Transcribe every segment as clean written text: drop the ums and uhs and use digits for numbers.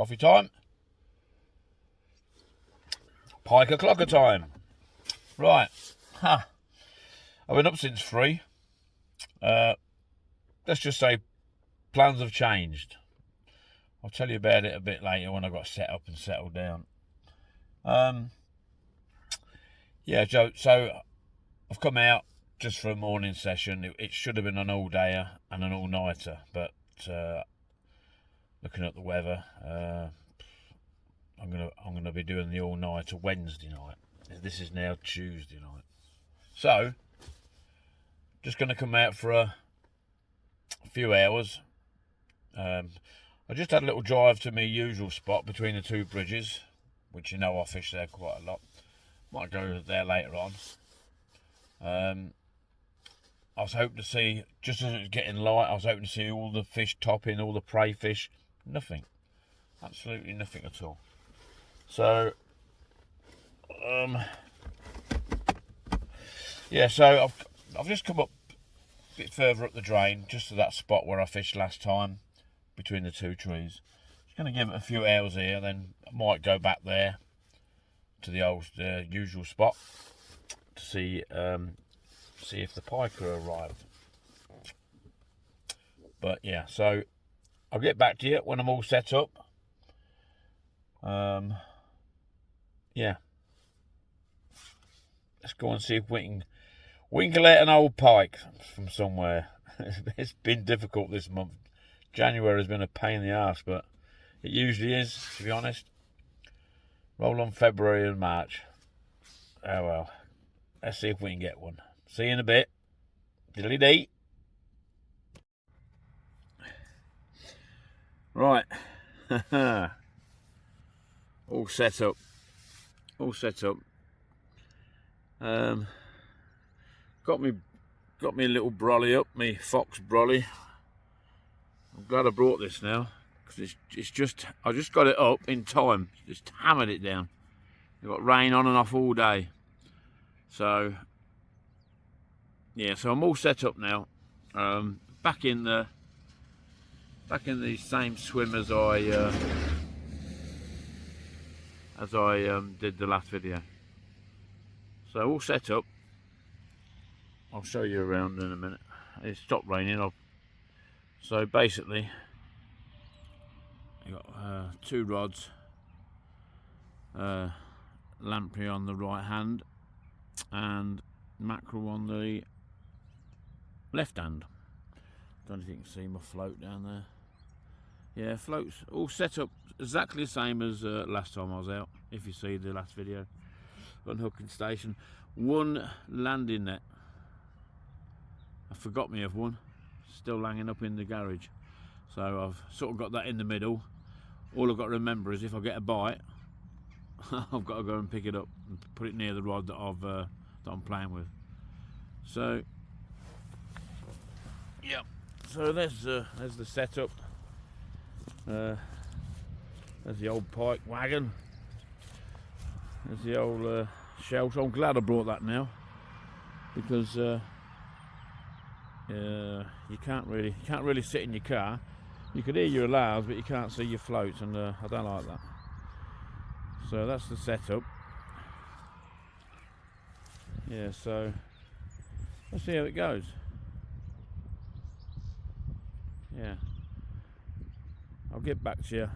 Coffee time. Pike o'clocker time. Right. I've been up since 3. Let's just say plans have changed. I'll tell you about it a bit later when I got set up and settled down. Yeah, so I've come out just for a morning session. It should have been an all-dayer and an all-nighter, but looking at the weather, I'm gonna be doing the all-nighter Wednesday night. This is now Tuesday night, so just gonna come out for a few hours. I just had a little drive to my usual spot between the 2 bridges, which you know I fish there quite a lot. Might go there later on. I was hoping to see, just as it was getting light, I was hoping to see all the fish topping, all the prey fish. Nothing. Absolutely nothing at all. So, yeah, so I've just come up a bit further up the drain, just to that spot where I fished last time, between the 2 trees. Just going to give it a few hours here, then I might go back there to the old usual spot to see if the pike are arrived. But yeah, so I'll get back to you when I'm all set up. Yeah, let's go and see if we can winkle out an old pike from somewhere. It's been difficult this month. January has been a pain in the arse, but it usually is, to be honest. Roll on February and March. Oh well. Let's see if we can get one. See you in a bit. Diddly-dee. Right. All set up. All set up. Got me a little brolly up, me fox brolly. I'm glad I brought this now, because it's just, I just got it up in time, just hammered it down. We've got rain on and off all day, so yeah. So I'm all set up now. Back in the same swim as I did the last video. So all set up. I'll show you around in a minute. It stopped raining. So basically, I got 2 rods, lamprey on the right hand and mackerel on the left hand. Don't know if you can see my float down there. Yeah, floats all set up exactly the same as last time I was out. If you see the last video, got a hooking station, 1 landing net. I forgot me of one. Still hanging up in the garage, so I've sort of got that in the middle. All I've got to remember is if I get a bite, I've got to go and pick it up and put it near the rod that I'm playing with. So yeah, so there's the setup. There's the old pike wagon. There's the old shelter. I'm glad I brought that now, because you can't really sit in your car. You could hear your alarms, but you can't see your floats, and I don't like that. So that's the setup. Yeah, so let's see how it goes. Yeah, I'll get back to you.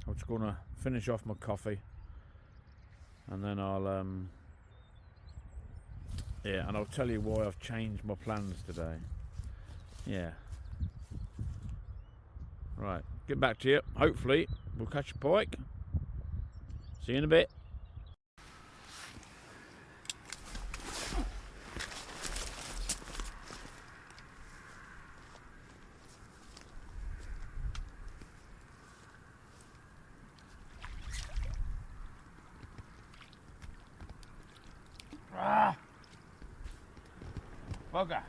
I'm just gonna finish off my coffee, and then I'll yeah, and I'll tell you why I've changed my plans today. Yeah. Right, get back to you. Hopefully we'll catch a pike. See you in a bit. Bugger.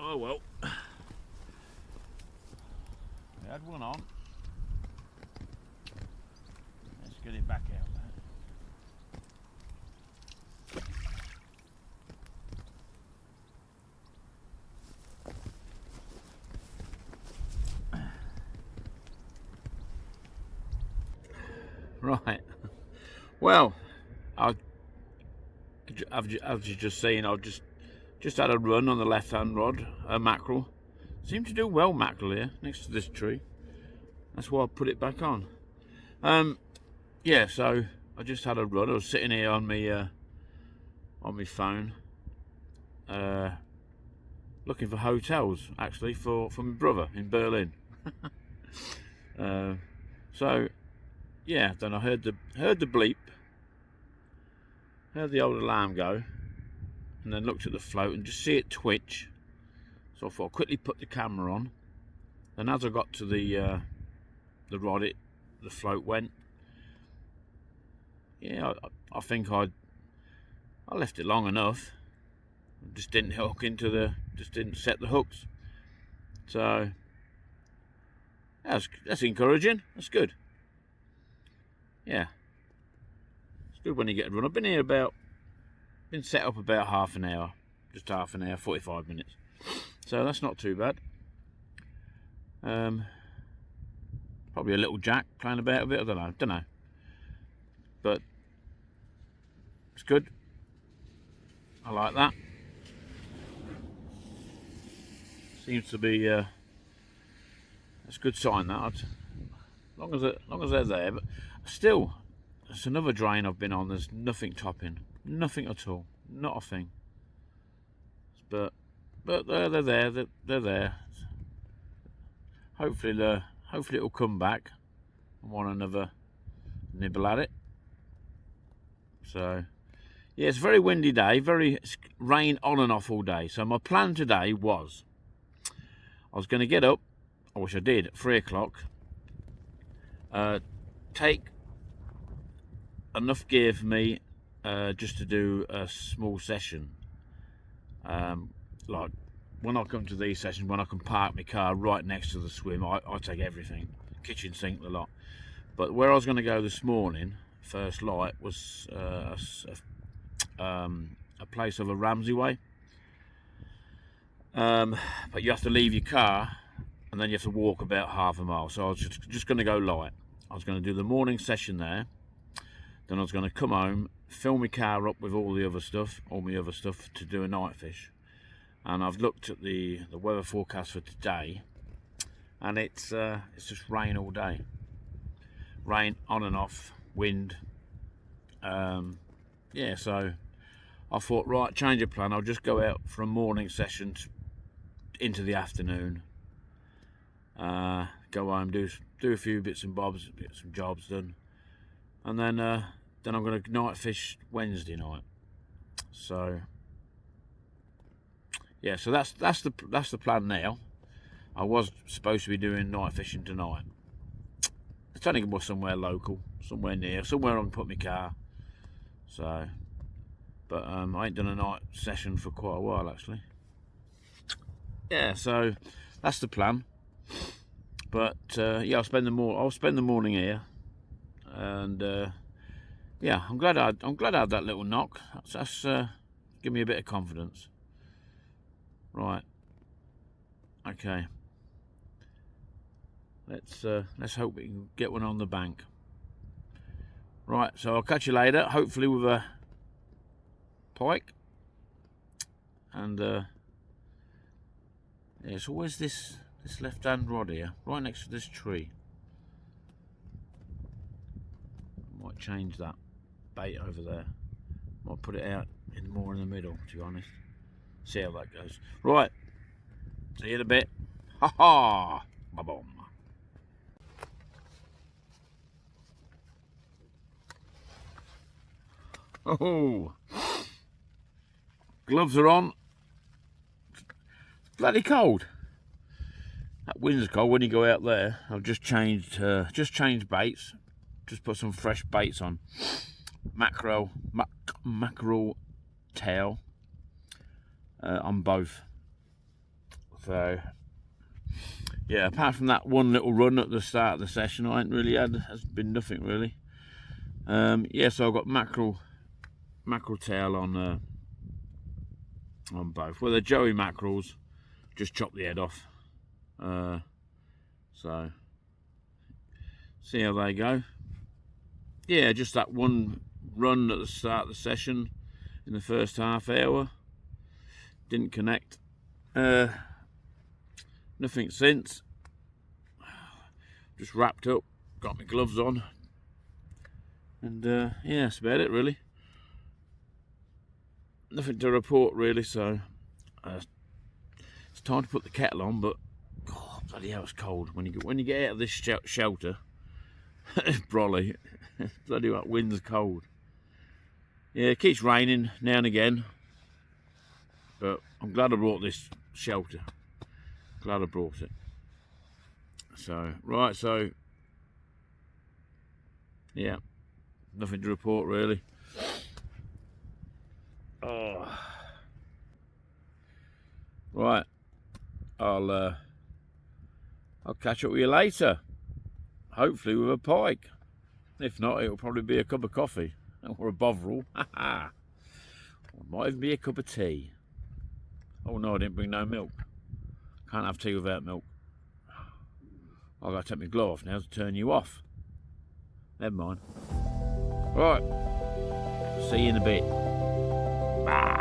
Oh well. I had one on. Let's get it back out there. Right. Well, as you've just seen, I've just had a run on the left-hand rod, a mackerel. Seem to do well, mackerel here next to this tree. That's why I put it back on. Yeah, so I just had a run. I was sitting here on my phone, looking for hotels actually for my brother in Berlin. So yeah, then I heard the bleep, heard the old alarm go, and then looked at the float and just see it twitch. So I thought I'd quickly put the camera on. Then as I got to the rod, the float went. Yeah, I think I left it long enough. Just didn't hook into just didn't set the hooks. So that's encouraging. That's good. Yeah, it's good when you get a run. I've been set up about half an hour, just half an hour, 45 minutes. So that's not too bad. Probably a little jack playing about a bit. I don't know, but it's good. I like that. Seems to be that's a good sign. That as long as they're there, but still, it's another drain I've been on. There's nothing topping, nothing at all, not a thing. But they're there. They're there. Hopefully it'll come back and want another nibble at it. So yeah, it's a very windy day. It's rain on and off all day. So my plan today was I was going to get up, I wish I did, at 3 o'clock, take enough gear for me just to do a small session. Like when I come to these sessions, when I can park my car right next to the swim, I take everything, kitchen sink, the lot. But where I was going to go this morning, first light, was a place of a Ramsey Way. But you have to leave your car and then you have to walk about half a mile. So I was just going to go light. I was going to do the morning session there. Then I was going to come home, fill my car up with all my other stuff to do a night fish. And I've looked at the weather forecast for today, and it's just rain all day. Rain on and off, wind. Yeah, so I thought, right, change of plan. I'll just go out for a morning session into the afternoon. Go home, do a few bits and bobs, get some jobs done, and then I'm going to night fish Wednesday night. So yeah, so that's the plan now. I was supposed to be doing night fishing tonight. It's only going to be somewhere local, somewhere near, somewhere I can put my car. So, but I ain't done a night session for quite a while actually. Yeah, so that's the plan. But yeah, I'll spend the morning here, and yeah, I'm glad I had that little knock. That's give me a bit of confidence. Right. Okay. Let's hope we can get one on the bank. Right. So I'll catch you later. Hopefully with a pike. And yeah, it's always this left-hand rod here, right next to this tree. Might change that bait over there. Might put it out more in the middle, to be honest. See how that goes. Right. See you in a bit. Ha ha! Ba-boom. Oh, gloves are on. It's bloody cold. That wind's cold when you go out there. I've just changed baits. Just put some fresh baits on. Mackerel tail on both. So yeah, apart from that one little run at the start of the session, I ain't really has been nothing really. Yeah, so I've got mackerel tail on both. Well, they're Joey mackerels. Just chop the head off. So see how they go. yeah, just that one run at the start of the session in the first half hour. Didn't connect. Nothing since. Just wrapped up, got my gloves on, and yeah, that's about it really. Nothing to report really, so it's time to put the kettle on. But God, bloody hell, it's cold when you get out of this shelter. It's brolly. Bloody that wind's cold. Yeah, it keeps raining now and again, but I'm glad I brought this shelter. Glad I brought it. So right, so yeah, nothing to report really. Oh, right. I'll catch up with you later. Hopefully with a pike. If not, it'll probably be a cup of coffee or a bovril. Or it might even be a cup of tea. Oh no, I didn't bring no milk. Can't have tea without milk. I've got to take my glove off now to turn you off. Never mind. Right. See you in a bit. Bye.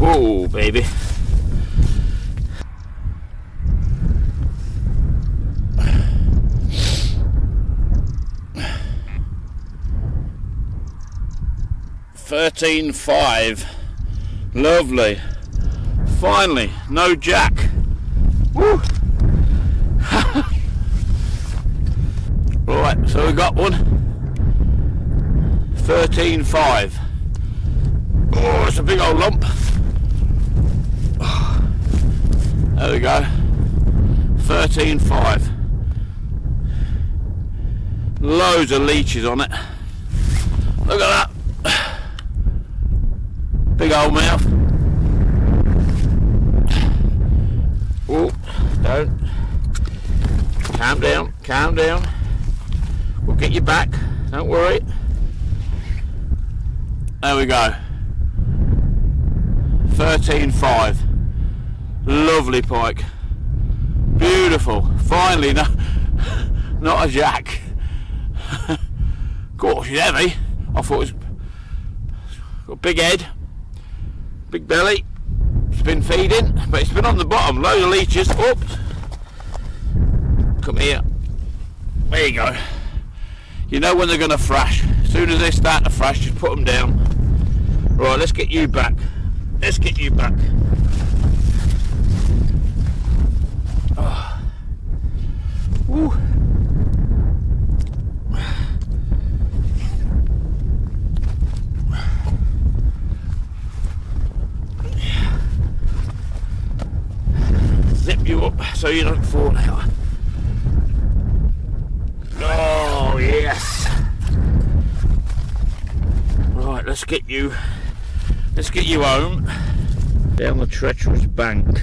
Whoa, baby. $13.5. Lovely. Finally, no jack. Woo. Right, so we got one. 13.5. Oh, it's a big old lump. There we go. 13.5. Loads of leeches on it. Look at that. Big old mouth. Oh, don't. Calm down, calm down. We'll get you back, don't worry. There we go. 13.5. Lovely pike. Beautiful. Finally, no, not a jack. Gosh, she's heavy. I thought it was got a big head, big belly. It's been feeding, but it's been on the bottom. Loads of leeches. Oops. Come here. There you go. You know when they're going to thrash. As soon as they start to thrash, just put them down. Right, let's get you back. Let's get you back. Oh. Woo. Zip you up so you don't fall out. Oh yes. Right, let's get you home down the treacherous bank.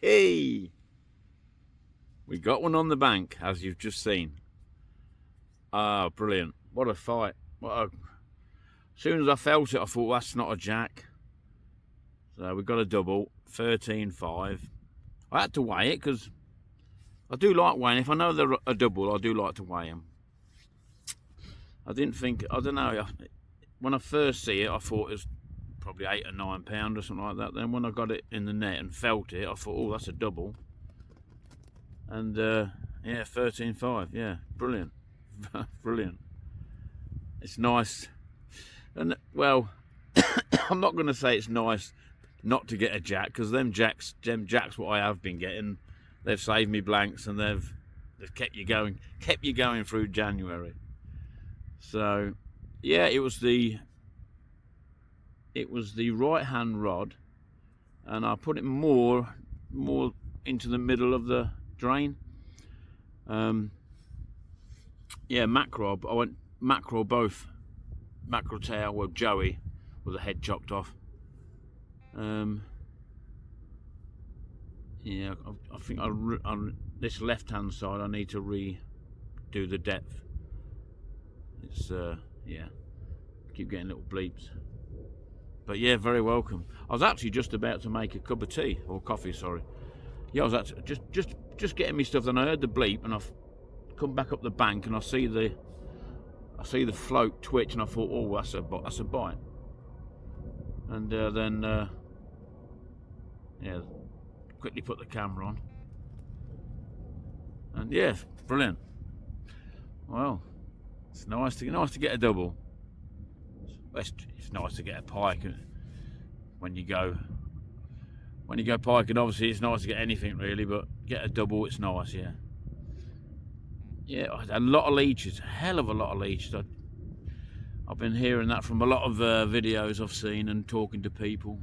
Hey! We got one on the bank, as you've just seen. Ah, brilliant. What a fight. As soon as I felt it, I thought, that's not a jack. So we got a double, 13.5. I had to weigh it, because I do like weighing. If I know they're a double, I do like to weigh them. I didn't think, I don't know, when I first see it, I thought it was probably 8 or 9 pound or something like that. Then when I got it in the net and felt it, I thought, oh, that's a double. And yeah, 13.5. Yeah, brilliant. Brilliant. It's nice. And well, I'm not going to say it's nice not to get a jack, because them jacks what I have been getting, they've saved me blanks, and they've kept you going through January. So yeah, it was the right hand rod, and I put it more into the middle of the drain. Yeah, mackerel. I went mackerel both. Mackerel tail with Joey with the head chopped off. Yeah, I think on this left hand side I need to redo the depth. It's yeah, keep getting little bleeps. But yeah, very welcome. I was actually just about to make a cup of tea, or coffee, sorry. Yeah, I was actually just getting me stuff, then I heard the bleep, and I've come back up the bank, and I see the float twitch, and I thought, oh, that's a bite. and then yeah, quickly put the camera on, and yeah, brilliant. Well, it's nice to get a double. It's nice to get a pike when you go piking. Obviously, it's nice to get anything really, but get a double, it's nice. Yeah, yeah. I had a lot of leeches, a hell of a lot of leeches. I've been hearing that from a lot of videos I've seen and talking to people.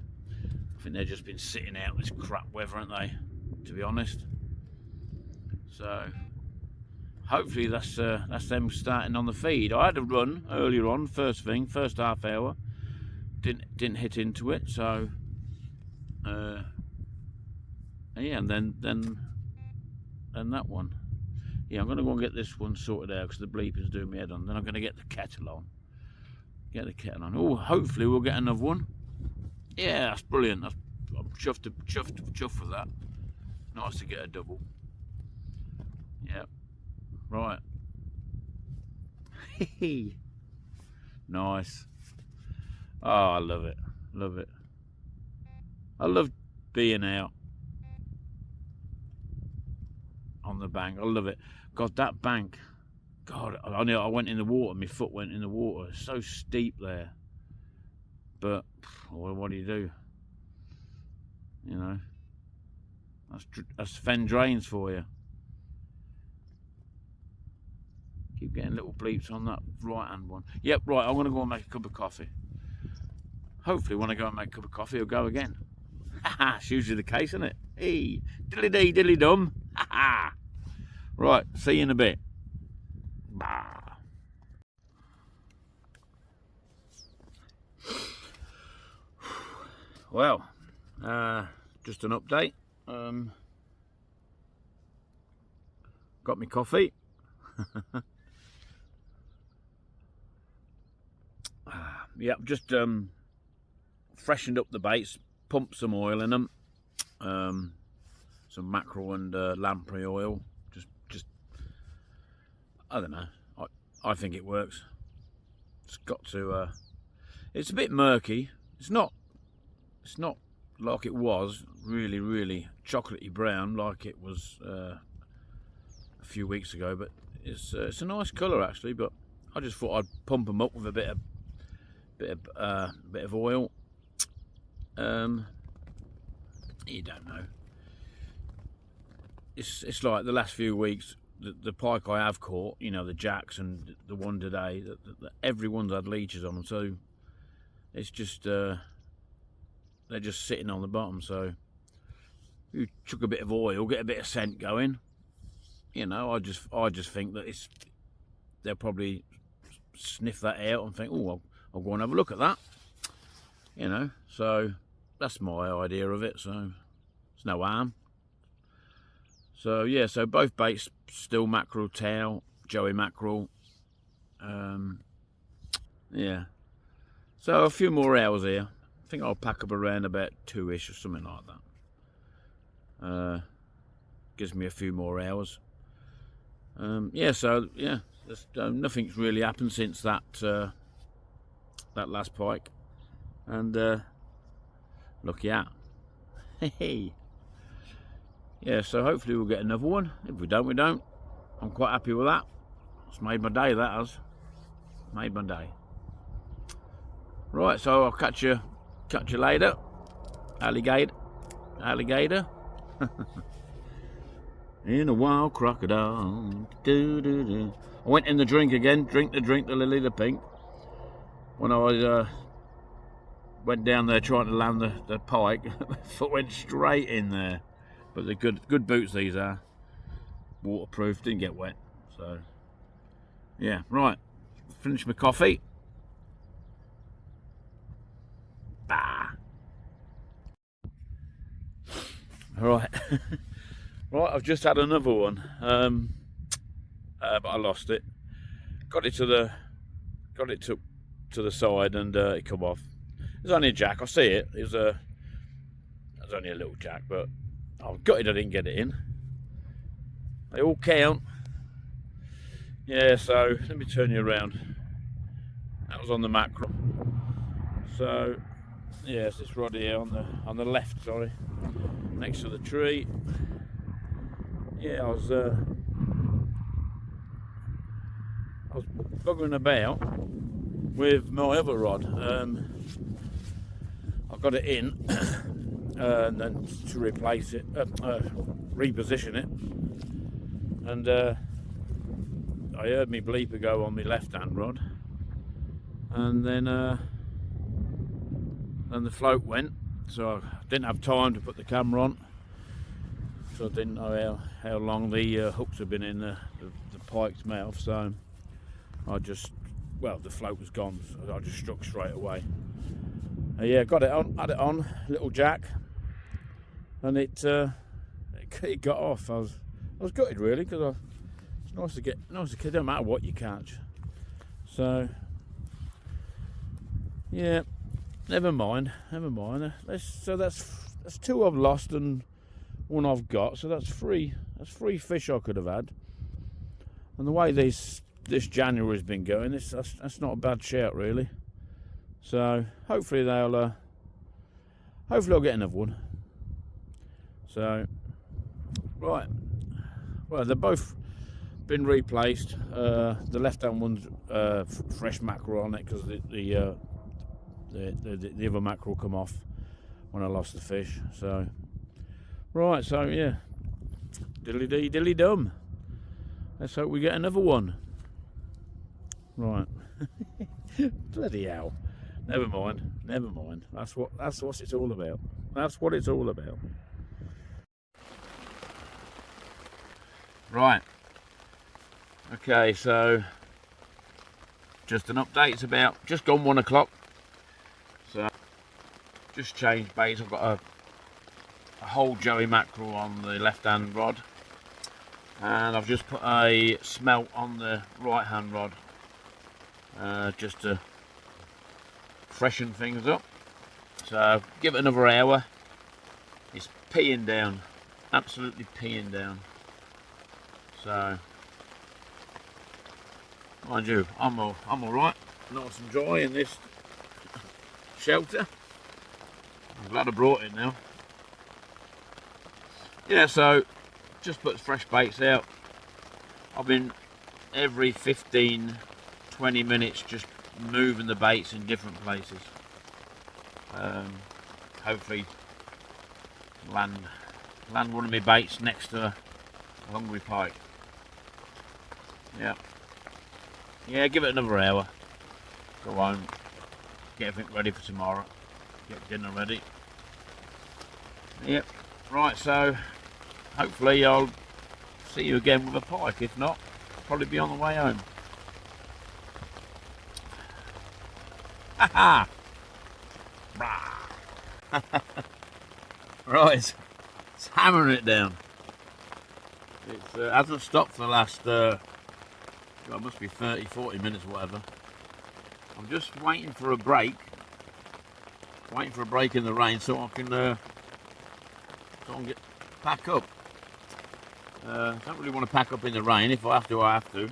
I think they've just been sitting out this crap weather, haven't they? To be honest. So hopefully that's them starting on the feed. I had a run earlier on, first half hour. Didn't hit into it, so yeah, and then that one. Yeah, I'm gonna go and get this one sorted out because the bleepers do me head on. Then I'm gonna get the kettle on. Oh, hopefully we'll get another one. Yeah, that's brilliant. I'm chuffed with that. Nice to get a double. Yeah. Right. Nice. Oh, I love it. Love it. I love being out on the bank. I love it. God, that bank. God, I went in the water. My foot went in the water. It's so steep there. But what do you do? You know, that's fen drains for you. Keep getting little bleeps on that right hand one. Yep, right. I'm gonna go and make a cup of coffee. Hopefully, when I go and make a cup of coffee, it'll go again. Haha, it's usually the case, isn't it? Hey, diddly dee, diddly dum. Haha. Right, see you in a bit. Bah. Well, just an update. Got me coffee. Yep, just freshened up the baits, pumped some oil in them, some mackerel and lamprey oil. Just I don't know. I think it works. It's got to. It's a bit murky. It's not like it was really chocolatey brown like it was a few weeks ago. But it's a nice colour actually. But I just thought I'd pump them up with a bit of oil. You don't know. It's like the last few weeks, the pike I have caught, you know, the jacks and the one today, everyone's had leeches on them, so it's just they're just sitting on the bottom. So you chuck a bit of oil, get a bit of scent going. You know, I just think that they'll probably sniff that out and think, oh, I'll go and have a look at that. You know, so that's my idea of it. So it's no harm. So yeah, so both baits still mackerel tail, Joey mackerel. Yeah. So a few more hours here. I think I'll pack up around about 2-ish or something like that. Gives me a few more hours. Yeah. So yeah, nothing's really happened since that last pike, and look out. Hey. Yeah, so hopefully we'll get another one. If we don't, we don't. I'm quite happy with that. It's made my day, that has. Made my day. Right, so I'll catch you later. Alligator. In a wild crocodile. I went in the drink again. Drink, the lily, the pink. When I went down there trying to land the pike, my foot went straight in there. But they're good boots, these are. Waterproof, didn't get wet. So, yeah, right. Finish my coffee. Bah. Right. Right, I've just had another one. But I lost it. Got it to the side and it come off. It was only a jack, I see it. It was only a little jack, but I've got it, I didn't get it in. They all count. Yeah, so let me turn you around. That was on the mackerel. So Yeah, it's this rod here on the left, sorry, next to the tree. Yeah, I was buggering about with my other rod. I got it in and then to replace it, reposition it, and I heard me bleeper go on my left-hand rod, and then the float went, so I didn't have time to put the camera on, so I didn't know how long the hooks had been in the pike's mouth, so I just, well, the float was gone, so I just struck straight away. Yeah, got it on, had it on, little jack, and it got off. I was gutted really, because it's nice to get, don't matter what you catch. So yeah, never mind. So that's two I've lost and one I've got. So that's three fish I could have had. And the way this January's been going, that's not a bad shout really. So hopefully I'll get another one. So right, well, they've both been replaced. The left-hand one's fresh mackerel on it, because the other mackerel come off when I lost the fish. So right, so yeah, diddly dee diddly dum. Let's hope we get another one. Right. Bloody hell. Never mind. That's what it's all about. That's what it's all about. Right. Okay, so just an update. It's about just gone 1 o'clock. So just changed baits. I've got a whole Joey mackerel on the left-hand rod, and I've just put a smelt on the right-hand rod, just to freshen things up. So give it another hour. It's peeing down, absolutely peeing down. So mind you, I'm all right, nice and dry in this shelter. I'm glad I brought it now. Yeah, so just put fresh baits out. I've been every 15-20 minutes just moving the baits in different places. Hopefully land one of my baits next to a hungry pike. Yeah, give it another hour. Go home, get everything ready for tomorrow, get dinner ready. Yep, right, so hopefully I'll see you again with a pike. If not, I'll probably be on the way home. Ha ha! Right, it's hammering it down. It hasn't stopped for the last, God, it must be 30-40 minutes or whatever. I'm just waiting for a break. In the rain so I can pack up. Don't really want to pack up in the rain. If I have to, I have to.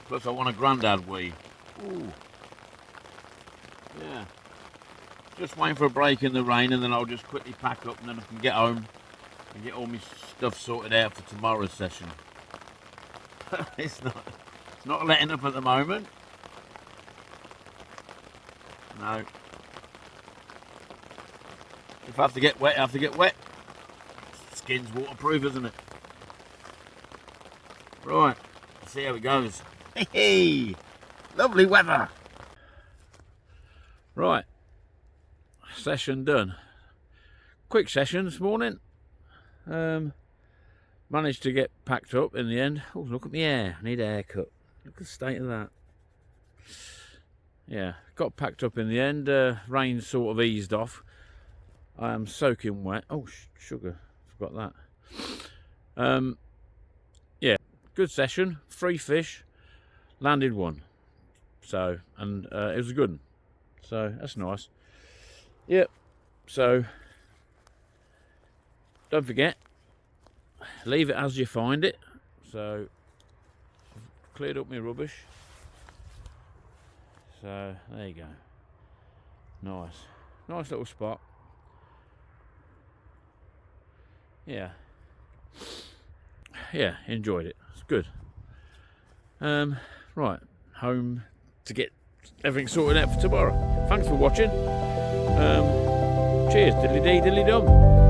Plus, I want a grandad wee. Ooh. Yeah. Just waiting for a break in the rain, and then I'll just quickly pack up, and then I can get home and get all my stuff sorted out for tomorrow's session. It's not letting up at the moment. No. If I have to get wet, I have to get wet. Skin's waterproof, isn't it? Right, let's see how it goes. Hey, lovely weather. Right, session done. Quick session this morning. Managed to get packed up in the end. Oh, look at my hair. I need a haircut. Look at the state of that. Yeah, got packed up in the end. Rain sort of eased off. I am soaking wet. Oh, sugar. Forgot that. Yeah, good session. 3 fish. Landed 1. So, and it was a good one. So, that's nice. Yep. So, don't forget, leave it as you find it. So, I've cleared up my rubbish. So, there you go. Nice. Nice little spot. Yeah, enjoyed it. It's good. Right, home to get everything sorted out for tomorrow. Thanks for watching. Cheers, diddly dee, diddly dum.